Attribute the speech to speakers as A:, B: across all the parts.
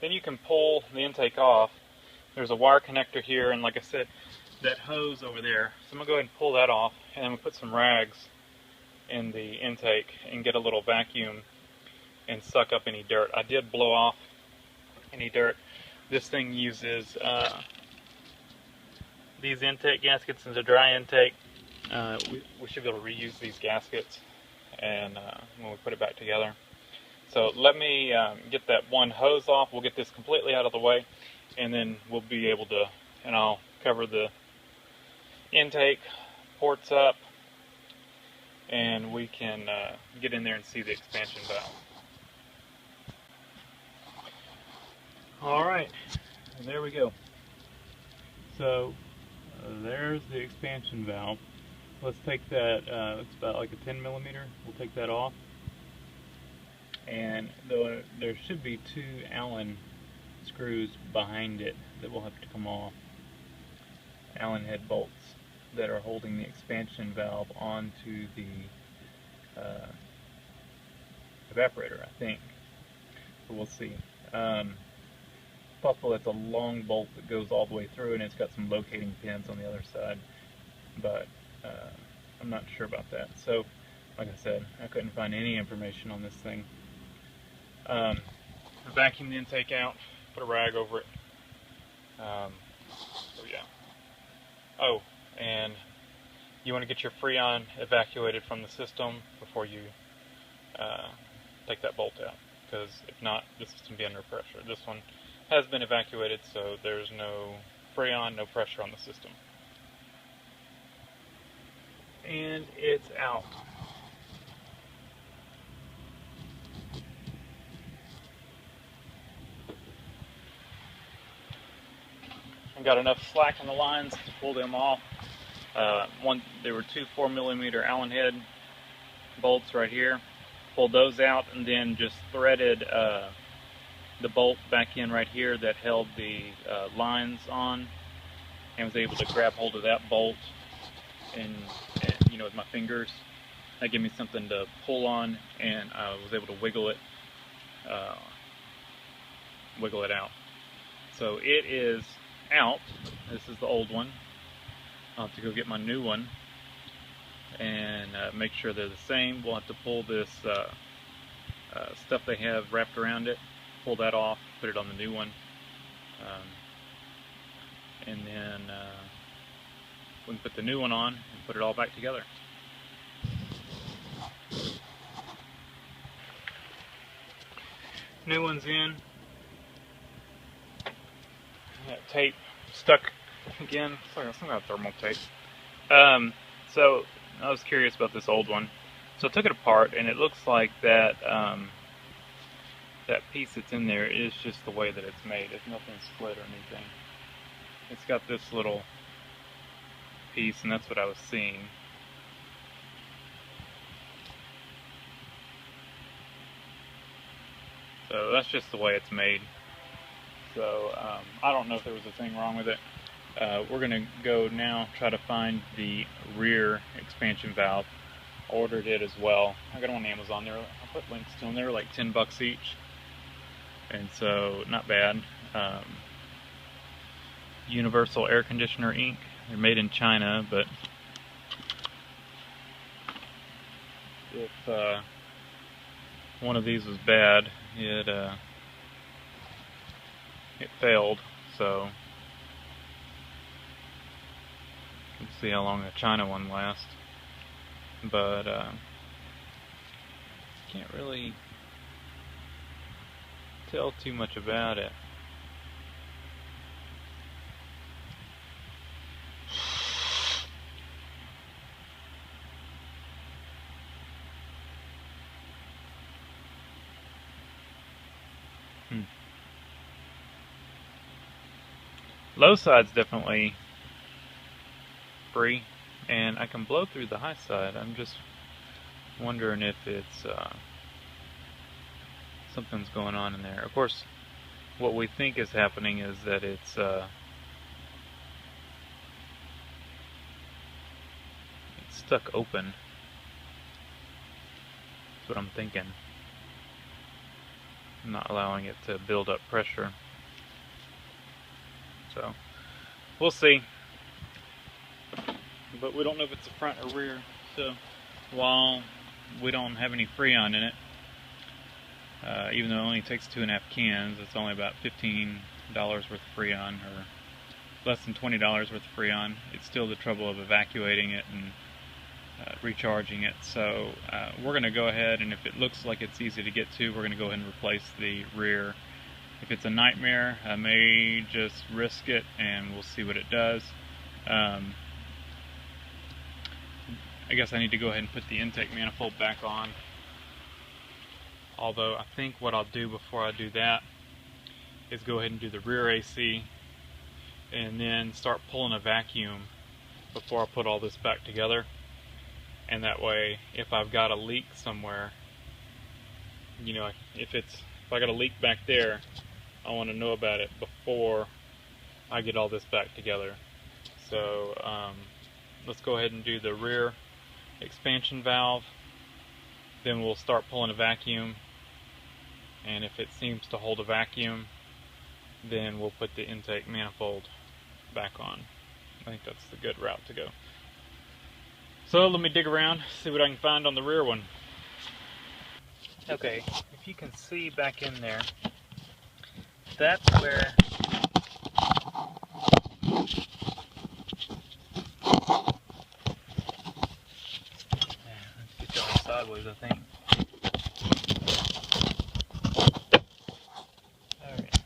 A: Then you can pull the intake off. There's a wire connector here, and like I said, that hose over there. So I'm going to go ahead and pull that off, and I'm going to put some rags in the intake and get a little vacuum and suck up any dirt. I did blow off any dirt. This thing uses these intake gaskets as a dry intake. We should be able to reuse these gaskets and when we put it back together. So let me get that one hose off. We'll get this completely out of the way, and then we'll be able to, and I'll cover the intake ports up, and we can get in there and see the expansion valve. Alright, there we go. So there's the expansion valve. Let's take that, it's about like a 10 millimeter. We'll take that off. And there should be 2 Allen screws behind it that will have to come off. Allen head bolts that are holding the expansion valve onto the evaporator, I think. But we'll see. Possible it's a long bolt that goes all the way through, and it's got some locating pins on the other side. But I'm not sure about that. So, like I said, I couldn't find any information on this thing. Vacuum the intake out, put a rag over it. So yeah. Oh, and you want to get your Freon evacuated from the system before you take that bolt out, because if not, the system will be under pressure. This one has been evacuated, so there's no Freon, no pressure on the system. And it's out. I got enough slack in the lines to pull them off. There were 2 4 millimeter Allen head bolts right here. Pulled those out, and then just threaded the bolt back in right here that held the lines on, and was able to grab hold of that bolt and you know, with my fingers. That gave me something to pull on, and I was able to wiggle it out. So it is out. This is the old one. I'll have to go get my new one and make sure they're the same. We'll have to pull this stuff they have wrapped around it, pull that off, put it on the new one, and then we can put the new one on and put it all back together. New one's in. That tape stuck again. Sorry, some kind of thermal tape. So I was curious about this old one. So I took it apart, and it looks like that that piece that's in there is just the way that it's made. It's nothing split or anything. It's got this little piece, and that's what I was seeing. So that's just the way it's made. So I don't know if there was a thing wrong with it. We're going to go now try to find the rear expansion valve. Ordered it as well. I got it on Amazon. I'll put links to them. They're like $10 each, and so not bad. Universal Air Conditioner Inc. They're made in China, but if one of these was bad, it failed. So let's see how long the China one lasts. But can't really tell too much about it. Low side's definitely free, and I can blow through the high side. I'm just wondering if it's something's going on in there. Of course, what we think is happening is that it's stuck open. That's what I'm thinking. not allowing it to build up pressure. So we'll see, but we don't know if it's the front or rear. So while we don't have any Freon in it, even though it only takes 2.5 cans, it's only about $15 worth of Freon, or less than $20 worth of Freon. It's still the trouble of evacuating it and recharging it. So we're going to go ahead, and if it looks like it's easy to get to, we're going to go ahead and replace the rear. If it's a nightmare, I may just risk it and we'll see what it does. I guess I need to go ahead and put the intake manifold back on. Although I think what I'll do before I do that is go ahead and do the rear AC and then start pulling a vacuum before I put all this back together. And that way, if I've got a leak somewhere, you know, if I got a leak back there, I want to know about it before I get all this back together. So let's go ahead and do the rear expansion valve. Then we'll start pulling a vacuum, and if it seems to hold a vacuum, then we'll put the intake manifold back on. I think that's the good route to go. So let me dig around, see what I can find on the rear one. Okay, if you can see back in there, that's where let's get going sideways, I think. Alright.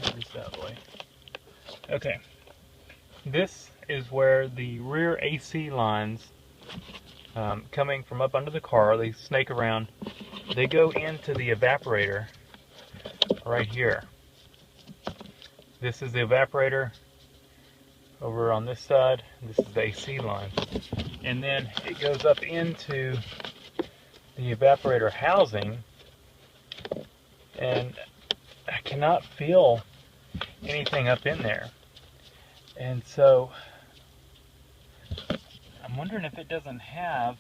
A: Move this out of the way. Okay. This is where the rear AC lines coming from up under the car, they snake around, they go into the evaporator right here. This is the evaporator over on this side, this is the AC line. And then it goes up into the evaporator housing, and I cannot feel anything up in there. And so I'm wondering if it doesn't have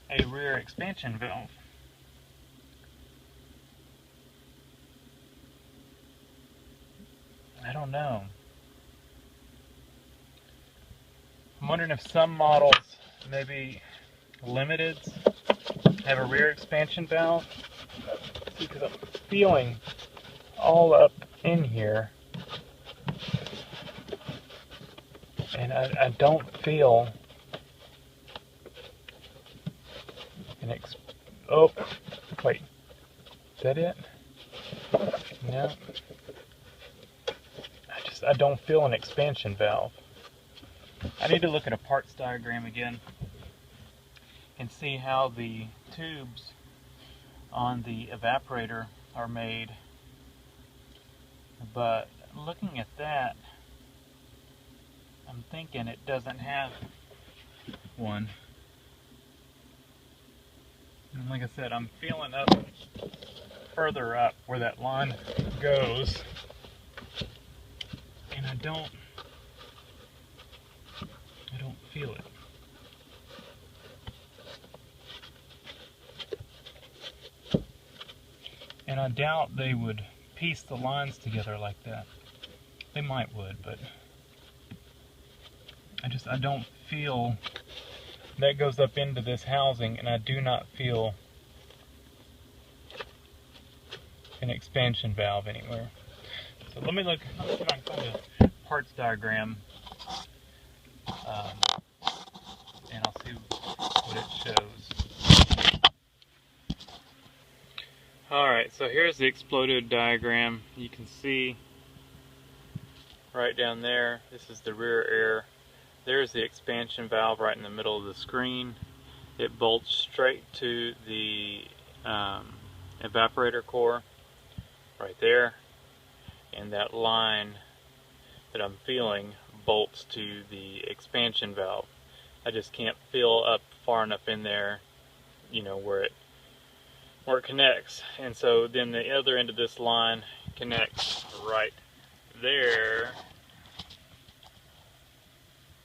A: a rear expansion valve. I don't know. I'm wondering if some models, maybe limiteds, have a rear expansion valve. Because I'm feeling all up in here, and I don't feel an oh, wait, is that it? No. I don't feel an expansion valve. I need to look at a parts diagram again and see how the tubes on the evaporator are made. But looking at that, I'm thinking it doesn't have one. And like I said, I'm feeling up further up where that line goes, and I don't feel it. And I doubt they would piece the lines together like that. They might would, but I don't feel that goes up into this housing, and I do not feel an expansion valve anywhere. So let me see if I can find a parts diagram, and I'll see what it shows. Alright, so here's the exploded diagram. You can see right down there, this is the rear air. There's the expansion valve right in the middle of the screen. It bolts straight to the evaporator core right there, and that line that I'm feeling bolts to the expansion valve. I just can't feel up far enough in there, you know, where it connects. And so then the other end of this line connects right there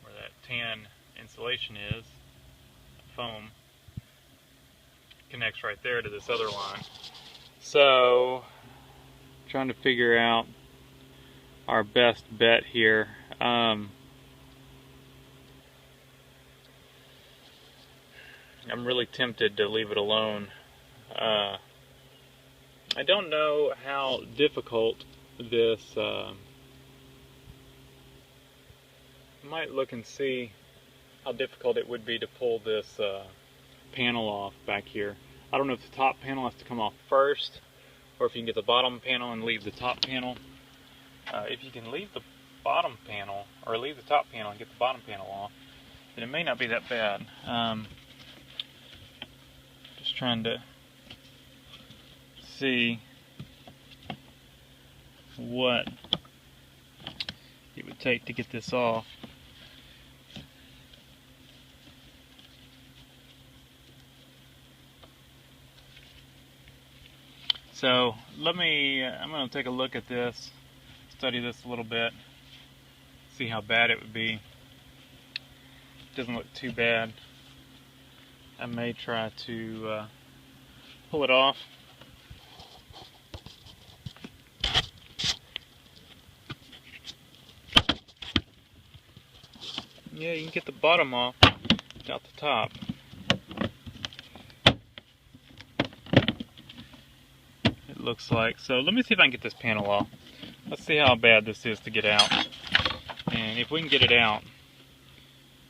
A: where that tan insulation is, foam, connects right there to this other line. So, trying to figure out our best bet here. I'm really tempted to leave it alone. I don't know how difficult this, I might look and see how difficult it would be to pull this panel off back here. I don't know if the top panel has to come off first, or if you can get the bottom panel and leave the top panel. If you can leave the bottom panel, or leave the top panel and get the bottom panel off, then it may not be that bad. Just trying to see what it would take to get this off. So I'm going to take a look at this, study this a little bit, see how bad it would be. It doesn't look too bad. I may try to pull it off. Yeah, you can get the bottom off without the top. It looks like. So let me see if I can get this panel off. Let's see how bad this is to get out. And if we can get it out,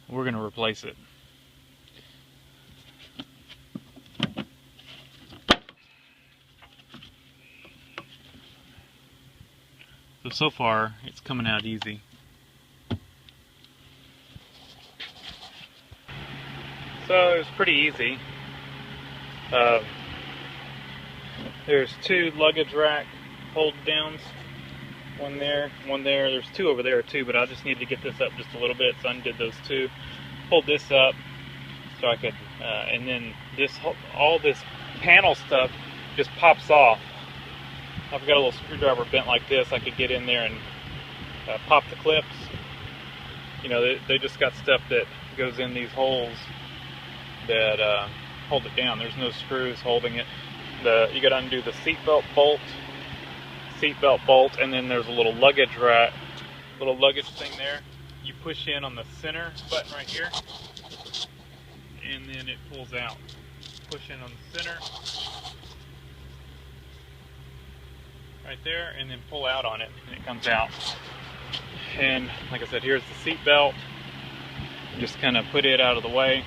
A: we're going to replace it. So far, it's coming out easy. So it was pretty easy. There's two luggage rack hold downs. One there, one there. There's two over there too, but I just need to get this up just a little bit, so I undid those two. Pulled this up so I could, and then all this panel stuff just pops off. I've got a little screwdriver bent like this. I could get in there and pop the clips. You know, they just got stuff that goes in these holes that hold it down. There's no screws holding it. You got to undo the seatbelt bolt, and then there's a little luggage rack, little luggage thing there. You push in on the center button right here, and then it pulls out. Push in on the center, right there, and then pull out on it, and it comes out. And like I said, here's the seat belt. Just kind of put it out of the way,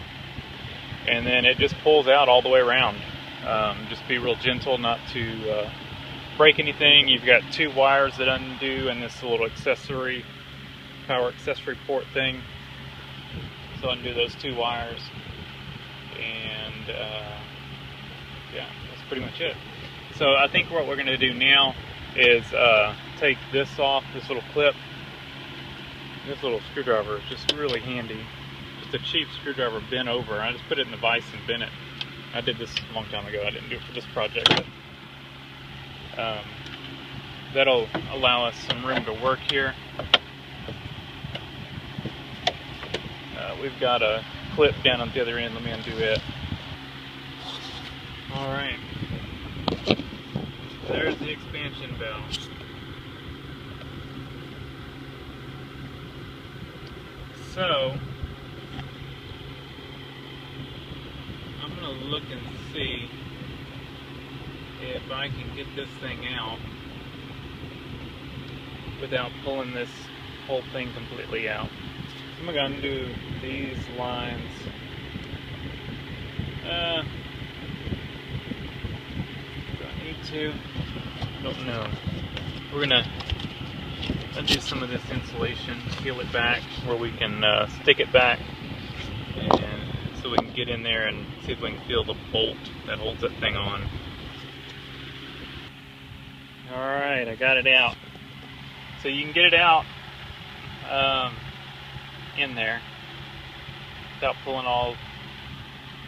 A: and then it just pulls out all the way around. Just be real gentle not to break anything. You've got two wires that undo, and this little accessory, power accessory port thing. So undo those two wires, and yeah, that's pretty much it. So I think what we're going to do now is take this off, this little clip. This little screwdriver is just really handy. Just a cheap screwdriver bent over. I just put it in the vise and bent it. I did this a long time ago. I didn't do it for this project. But, that'll allow us some room to work here. We've got a clip down on the other end. Let me undo it. Alright. There's the expansion valve. So, I'm going to look and see if I can get this thing out without pulling this whole thing completely out. So I'm going to undo these lines. Do I need to? I don't know. We're going to undo some of this insulation, peel it back where we can stick it back, and so we can get in there and see if we can feel the bolt that holds that thing on. Alright, I got it out. So you can get it out in there without pulling all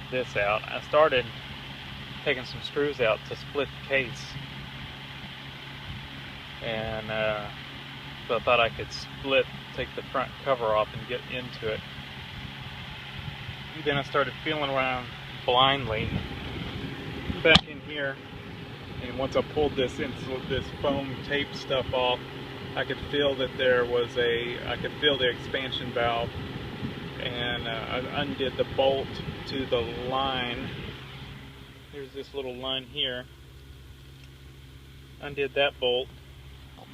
A: this out. I started taking some screws out to split the case, and so I thought I could take the front cover off and get into it. And then I started feeling around blindly back in here, and once I pulled this this foam tape stuff off, I could feel that I could feel the expansion valve, and I undid the bolt to the line. Here's this little line here. Undid that bolt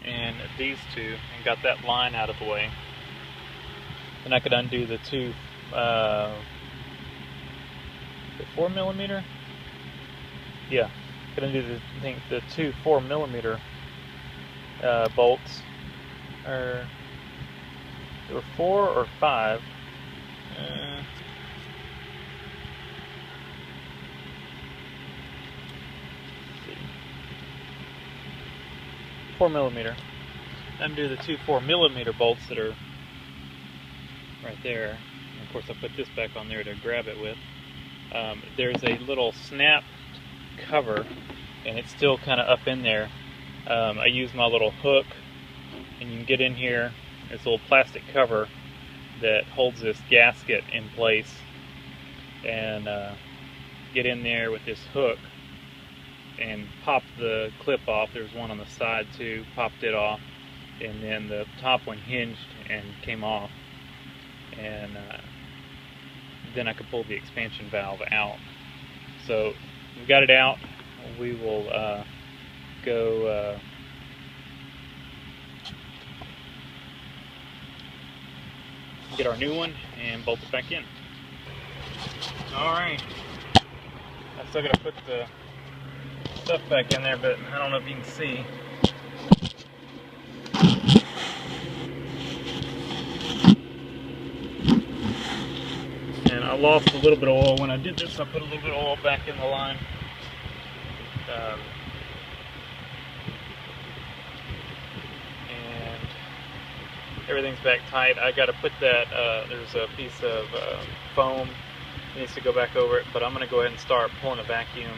A: and these two, and got that line out of the way. Then I could undo the two, the 4mm? Yeah, I could undo the two 4mm bolts. Or there were 4 or 5. 4mm. Undo the two 4mm bolts that are right there. And of course, I put this back on there to grab it with. There's a little snap cover, and it's still kind of up in there. I use my little hook, and you can get in here. There's a little plastic cover that holds this gasket in place, and get in there with this hook and pop the clip off. There's one on the side too. Popped it off, and then the top one hinged and came off, and then I could pull the expansion valve out. So we got it out. We will go get our new one and bolt it back in. Alright, I'm still going to put the stuff back in there, but I don't know if you can see. And I lost a little bit of oil when I did this. I put a little bit of oil back in the line. And everything's back tight. I got to put that, there's a piece of foam that needs to go back over it, but I'm going to go ahead and start pulling a vacuum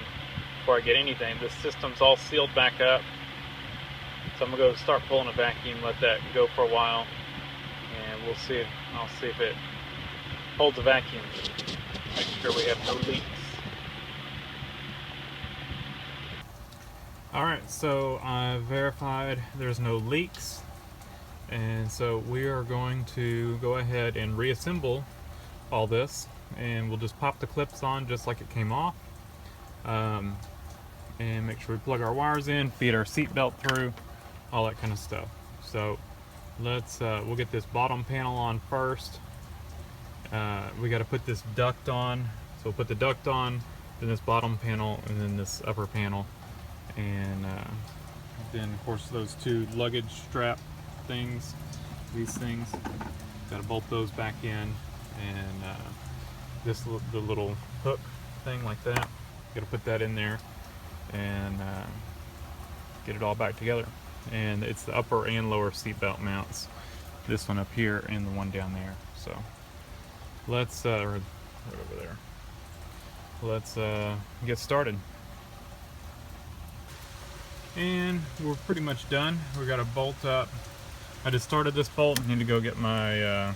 A: before I get anything. This system's all sealed back up, so I'm going to go start pulling a vacuum, let that go for a while, and we'll see. I'll see if it holds a vacuum. Make sure we have no leaks. Alright, so I verified there's no leaks, and so we are going to go ahead and reassemble all this, and we'll just pop the clips on just like it came off, and make sure we plug our wires in, feed our seat belt through, all that kind of stuff. So let's we'll get this bottom panel on first. We got to put this duct on, so we'll put the duct on, then this bottom panel, and then this upper panel, and then of course those two luggage strap things, these things, got to bolt those back in, and the little hook thing like that, got to put that in there, and get it all back together. And it's the upper and lower seat belt mounts, this one up here and the one down there. So let's right over there, let's get started. And we're pretty much done. We got a bolt up. I just started this bolt. I need to go get my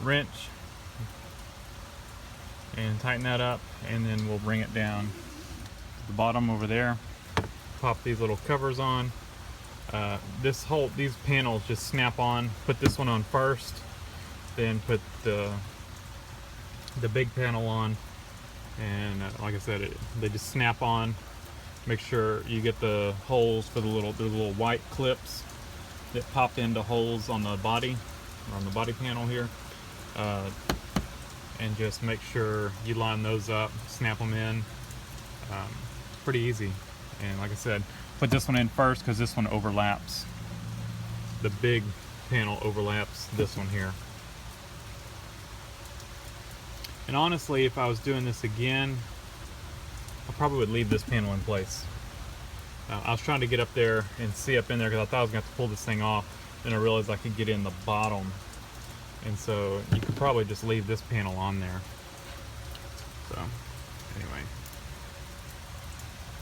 A: wrench and tighten that up, and then we'll bring it down to the bottom over there. Pop these little covers on. These panels just snap on. Put this one on first, then put the big panel on, and like I said, they just snap on. Make sure you get the holes for the little white clips that pop into holes on the body, or on the body panel here, and just make sure you line those up, snap them in. Pretty easy. And like I said, put this one in first because this one overlaps. The big panel overlaps this one here. And honestly, if I was doing this again, I probably would leave this panel in place. I was trying to get up there and see up in there because I thought I was going to have to pull this thing off. Then I realized I could get in the bottom. And so you could probably just leave this panel on there. So, anyway.